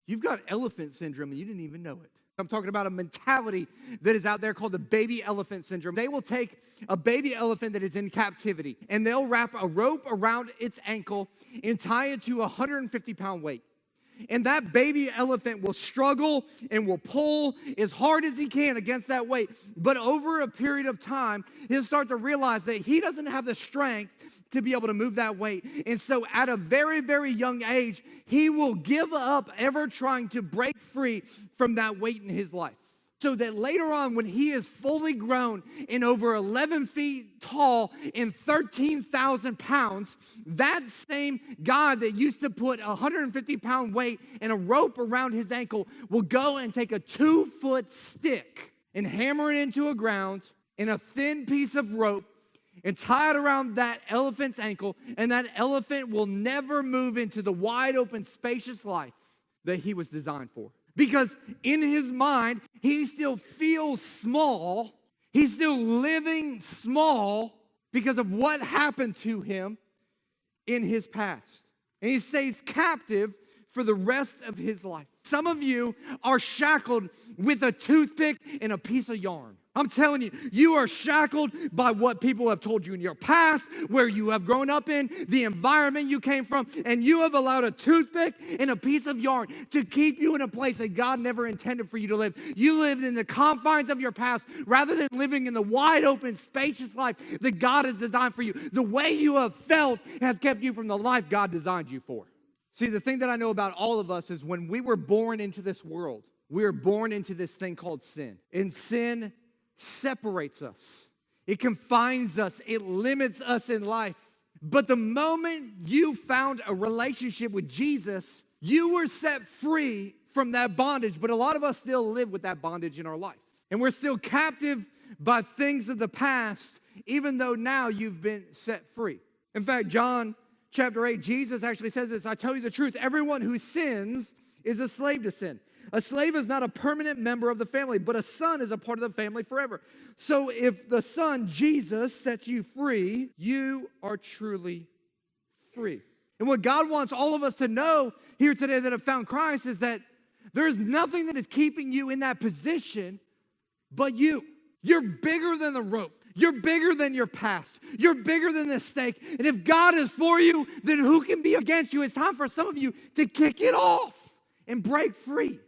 You've got elephant syndrome and you didn't even know it. I'm talking about a mentality that is out there called the baby elephant syndrome. They will take a baby elephant that is in captivity and they'll wrap a rope around its ankle and tie it to a 150-pound weight. And that baby elephant will struggle and will pull as hard as he can against that weight. But over a period of time, he'll start to realize that he doesn't have the strength to be able to move that weight. And so at a very, very young age, he will give up ever trying to break free from that weight in his life. So that later on, when he is fully grown and over 11 feet tall and 13,000 pounds, that same God that used to put a 150-pound weight and a rope around his ankle will go and take a 2-foot stick and hammer it into a ground in a thin piece of rope and tie it around that elephant's ankle, and that elephant will never move into the wide open, spacious life that he was designed for. Because in his mind, he still feels small. He's still living small because of what happened to him in his past. And he stays captive for the rest of his life. Some of you are shackled with a toothpick and a piece of yarn. I'm telling you, you are shackled by what people have told you in your past, where you have grown up in, the environment you came from, and you have allowed a toothpick and a piece of yarn to keep you in a place that God never intended for you to live. You lived in the confines of your past rather than living in the wide open, spacious life that God has designed for you. The way you have felt has kept you from the life God designed you for. See, the thing that I know about all of us is when we were born into this world, we were born into this thing called sin. And sin separates us. It confines us. It limits us in life. But the moment you found a relationship with Jesus, you were set free from that bondage. But a lot of us still live with that bondage in our life. And we're still captive by things of the past, even though now you've been set free. In fact, John chapter 8, Jesus actually says this, I tell you the truth, everyone who sins is a slave to sin. A slave is not a permanent member of the family, but a son is a part of the family forever. So if the Son, Jesus, sets you free, you are truly free. And what God wants all of us to know here today that have found Christ is that there's nothing that is keeping you in that position but you. You're bigger than the rope. You're bigger than your past. You're bigger than the stake. And if God is for you, then who can be against you? It's time for some of you to kick it off and break free.